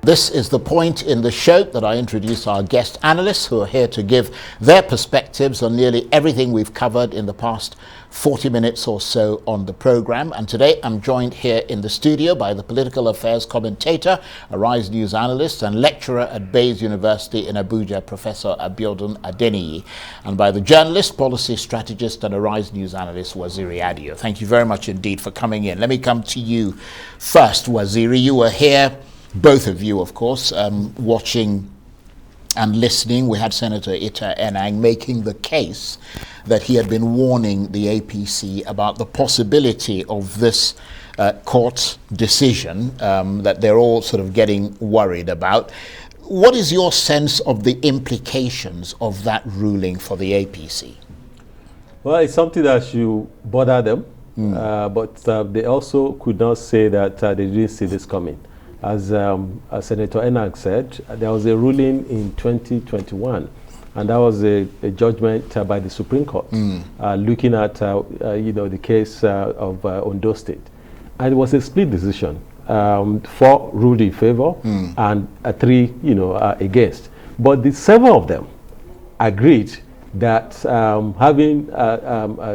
This is the point in the show that I introduce our guest analysts who are here to give their perspectives on nearly everything we've covered in the past 40 minutes or so on the program. And today I'm joined here in the studio by the political affairs commentator, Arise News analyst and lecturer at Bayes University in Abuja, Professor Adeniyi, and by the journalist, policy strategist and Arise News analyst, Waziri Adio. Thank you very much indeed for coming in. Let me come to you first, Waziri. You were here, both of you, of course, watching and listening. We had Senator Ita Enang making the case that he had been warning the APC about the possibility of this court decision that they're all sort of getting worried about. What is your sense of the implications of that ruling for the APC? Well, it's something that should bother them, but they also could not say that they didn't see this coming. As Senator Enang said, there was a ruling in 2021, and that was a judgment by the Supreme Court looking at the case of Ondo State, and it was a split decision. 4 ruled in favor and 3 against. But the 7 of them agreed that having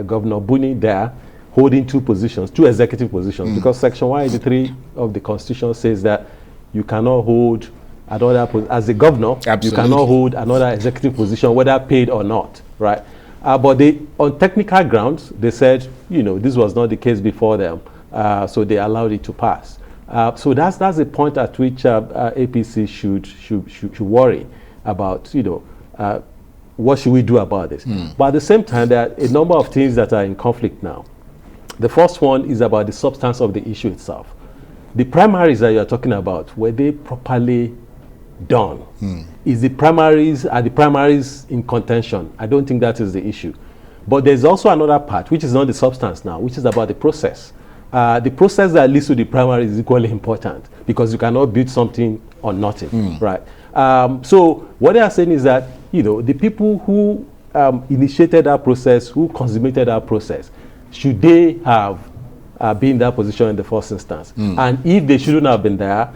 Governor Buni there holding 2 positions, 2 executive positions, because Section 183 of the Constitution says that you cannot hold another, as a governor, you cannot hold another executive position, whether paid or not, right? But they, on technical grounds, they said, this was not the case before them, so they allowed it to pass. So that's the point at which APC should worry about, what should we do about this? But at the same time, there are a number of things that are in conflict now. The first one is about the substance of the issue itself. The primaries that you are talking about, were they properly done? Are the primaries in contention? I don't think that is the issue. But there's also another part, which is not the substance now, which is about the process. The process that leads to the primary is equally important, because you cannot build something on nothing, right? So what they are saying is that, the people who initiated that process, who consummated that process, should they have been in that position in the first instance? And if they shouldn't have been there,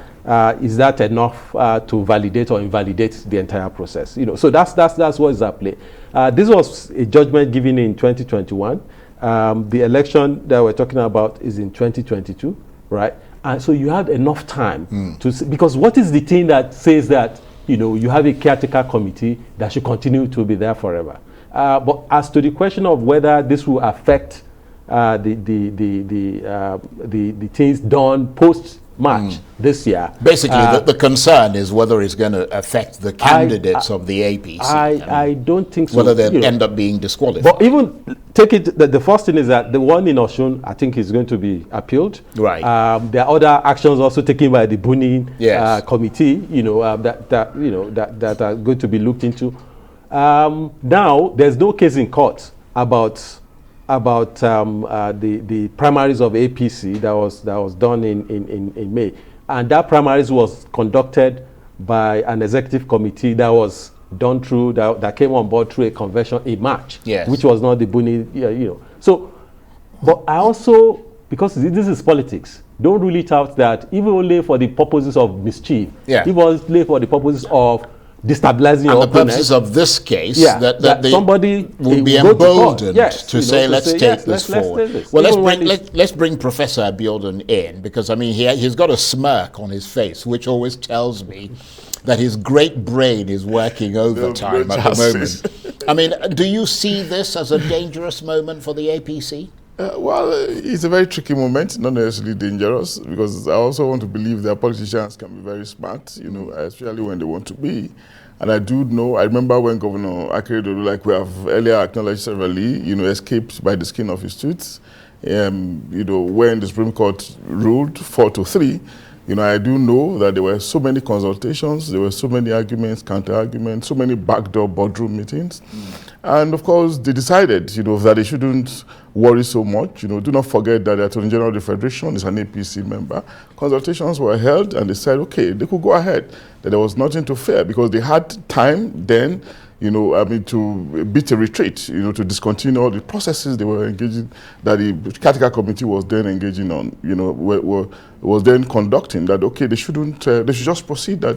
is that enough to validate or invalidate the entire process? So that's what is at play. This was a judgment given in 2021. The election that we're talking about is in 2022, right? And so you have enough time to see, because what is the thing that says that you have a caretaker committee that should continue to be there forever? But as to the question of whether this will affect the things done post-March this year. Basically, the concern is whether it's going to affect the candidates of the APC. I don't think so. Whether they'll end up being disqualified. But even take it, the first thing is that the one in Osun, I think, is going to be appealed. Right. There are other actions also taken by the Buni committee, that are going to be looked into. Now, there's no case in court about the primaries of APC that was done in May, and that primaries was conducted by an executive committee that was done through that came on board through a convention in March, which was not the Buni, So, but I also, because this is politics, don't rule it out that even only for the purposes of mischief, even only for the purposes of destabilizing your opponent. And the purposes of this case, that somebody will be emboldened to say, let's take this forward. Well, let's bring Professor Abiodun in, because I mean he's got a smirk on his face, which always tells me that his great brain is working overtime at the moment. I mean, do you see this as a dangerous moment for the APC? Well, it's a very tricky moment, not necessarily dangerous, because I also want to believe that politicians can be very smart, especially when they want to be. And I remember when Governor Akeredolu, like we have earlier acknowledged severally, escaped by the skin of his teeth. When the Supreme Court ruled 4-3, I do know that there were so many consultations, there were so many arguments, counter-arguments, so many backdoor boardroom meetings. And of course, they decided, that they shouldn't worry so much. Do not forget that the Attorney General of the Federation is an APC member. Consultations were held, and they said, okay, they could go ahead, that there was nothing to fear, because they had time then to beat a retreat, to discontinue all the processes they were engaging, that the Caretaker Committee was then engaging on, was then conducting, that, okay, they should just proceed, that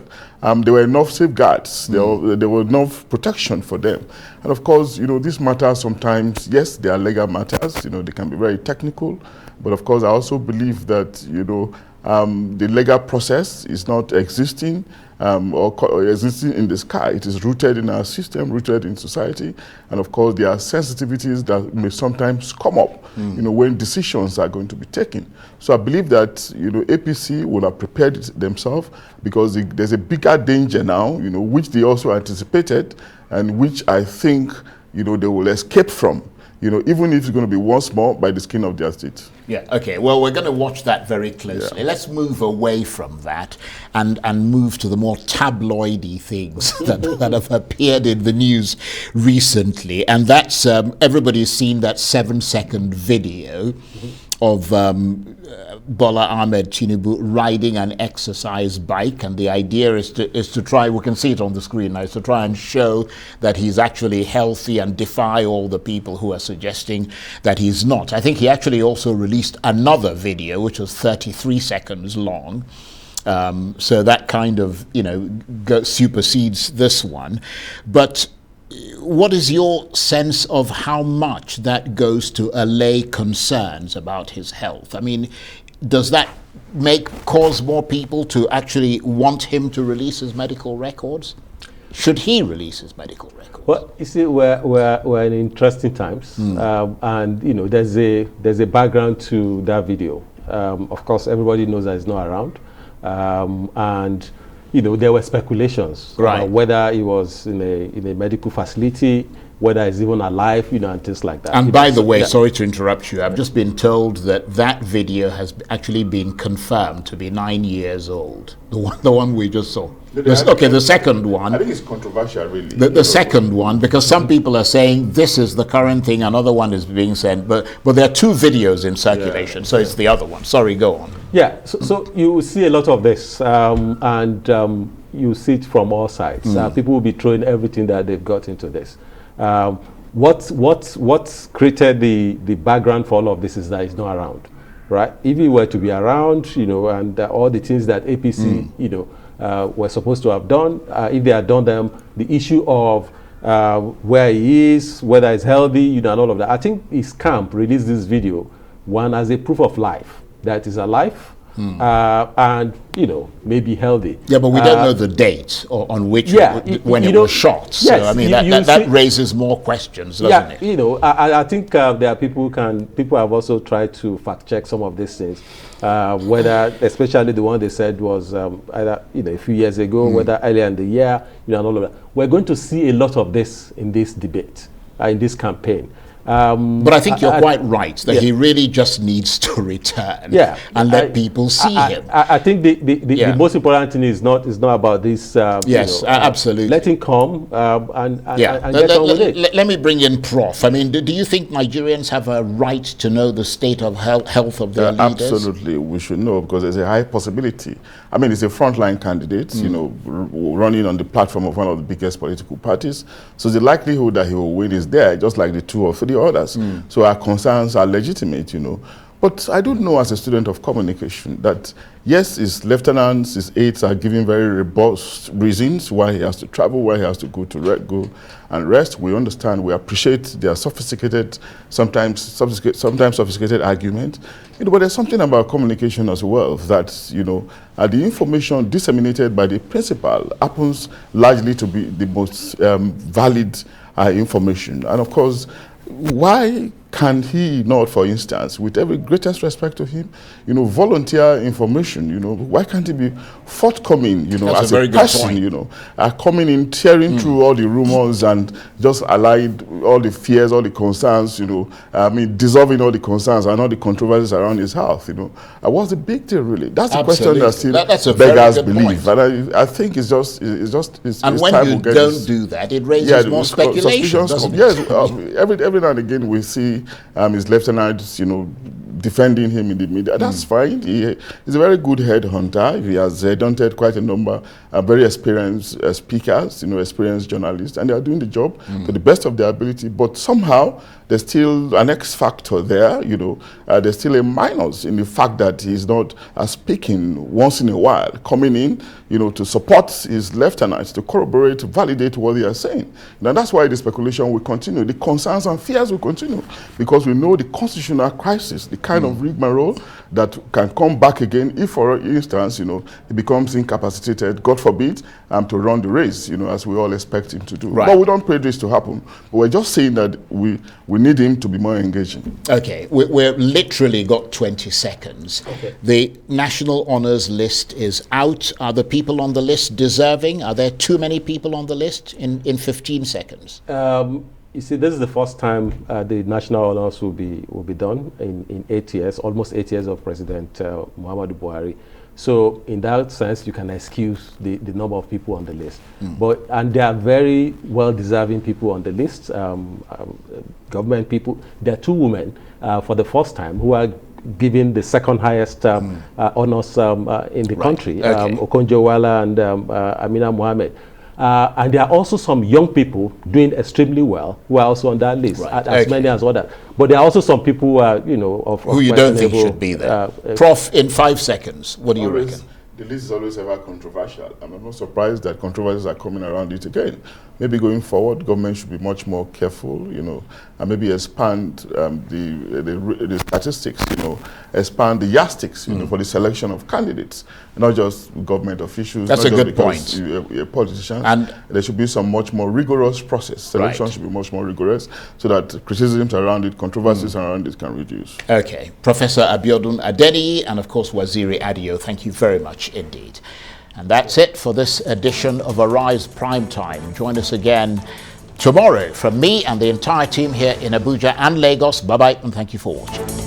there were enough safeguards, there were enough protection for them. And of course, these matters sometimes, yes, they are legal matters, they can be very technical, but of course, I also believe that, the legal process is not existing or existing in the sky. It is rooted in our system, rooted in society, and of course there are sensitivities that may sometimes come up, when decisions are going to be taken. So I believe that APC will have prepared themselves, because there's a bigger danger now, which they also anticipated, and which I think they will escape from. Even if it's going to be once more by the skin of their teeth. Yeah, okay. Well, we're going to watch that very closely. Yeah. Let's move away from that and move to the more tabloidy things that have appeared in the news recently. And that's, everybody's seen that 7-second video of Bola Ahmedmuhammad riding an exercise bike, and the idea is to try, we can see it on the screen now, is to try and show that he's actually healthy and defy all the people who are suggesting that he's not. I think he actually also released another video which was 33 seconds long. So that kind of, supersedes this one. But what is your sense of how much that goes to allay concerns about his health? I mean, does that cause more people to actually want him to release his medical records? Should he release his medical records? Well, you see, we're in interesting times, and there's a background to that video. Of course, everybody knows that he's not around, and there were speculations about whether he was in a medical facility, whether he's even alive, and things like that. And by the way, sorry to interrupt you, I've just been told that video has actually been confirmed to be 9 years old. The one we just saw. The second one. I think it's controversial, really. The second one, because some people are saying this is the current thing, another one is being sent, but there are two videos in circulation, so it's the other one. Sorry, go on. Yeah, so you see a lot of this, and you see it from all sides. People will be throwing everything that they've got into this. What's created the background for all of this is that he's not around, right? If he were to be around, and all the things that APC, were supposed to have done, if they had done them, the issue of where he is, whether he's healthy, and all of that. I think his camp released this video, one as a proof of life, that he's alive, and maybe healthy. Yeah, but we don't know the date on which when it was shot. Yes, so I mean that raises more questions, doesn't it? I think there are people have also tried to fact check some of these things, whether, especially the one they said was either a few years ago, whether earlier in the year, and all of that. We're going to see a lot of this in this debate, in this campaign. But I think you're quite right that he really just needs to return and let people see him. I think the most important thing is not about this. Absolutely. Let him come and get on with it. Let me bring in Prof. I mean, do you think Nigerians have a right to know the state of health of their leaders? Absolutely, we should know, because there's a high possibility. I mean, it's a frontline candidate, running on the platform of one of the biggest political parties. So the likelihood that he will win is there, just like the 2 or 3 others. So our concerns are legitimate, But I don't know, as a student of communication, that yes, his lieutenants, his aides are giving very robust reasons why he has to travel, why he has to go and rest. We understand, we appreciate their sophisticated, sometimes sophisticated argument. But there's something about communication as well that, the information disseminated by the principal happens largely to be the most valid information. And of course, why can he not, for instance, with every greatest respect to him, volunteer information, why can't he be forthcoming, as a person, coming in, tearing through all the rumors and just allied all the fears, all the concerns, dissolving all the concerns and all the controversies around his health, what's the big deal, really? That's the question that still beggars belief. And I think it's and when you don't do that, it raises more speculation, doesn't it? Yes, every now and again we see his lieutenants, defending him in the media. That's fine. He's a very good headhunter. He has headhunted quite a number of very experienced speakers, experienced journalists, and they are doing the job to the best of their ability. But somehow there's still an X factor there. There's still a minus in the fact that he's not speaking once in a while, coming in, to support his lieutenants, to corroborate, to validate what they are saying. Now that's why the speculation will continue. The concerns and fears will continue because we know the constitutional crisis, the kind of rigmarole that can come back again if, for instance, he becomes incapacitated, God forbid, to run the race, as we all expect him to do. Right. But we don't pray this to happen. We're just saying that we need him to be more engaging. Okay, we're literally got 20 seconds. Okay. The National Honours list is out. Are the people on the list deserving? Are there too many people on the list in 15 seconds? You see, this is the first time the National Honours will be done in 8 years, almost 8 years of President Muhammadu Buhari. So in that sense, you can excuse the number of people on the list. And there are very well-deserving people on the list, government people. There are two women for the first time who are given the second highest honours in the country, Okonjo-Iweala and Amina Mohammed. And there are also some young people doing extremely well who are also on that list, as many as others. But there are also some people who are, who you don't think should be there. Prof, in 5 seconds, what do you reckon? The list is always ever controversial. I'm not surprised that controversies are coming around it again. Maybe going forward, government should be much more careful, and maybe expand the statistics, expand the yardsticks, for the selection of candidates, not just government officials. That's not a just good because point. You're a politician. And there should be some much more rigorous process. Selection should be much more rigorous so that criticisms around it, controversies around it can reduce. Okay. Professor Abiodun Adeniyi and, of course, Waziri Adio, thank you very much indeed. And that's it for this edition of Arise Prime Time. Join us again tomorrow from me and the entire team here in Abuja and Lagos. Bye-bye, and thank you for watching.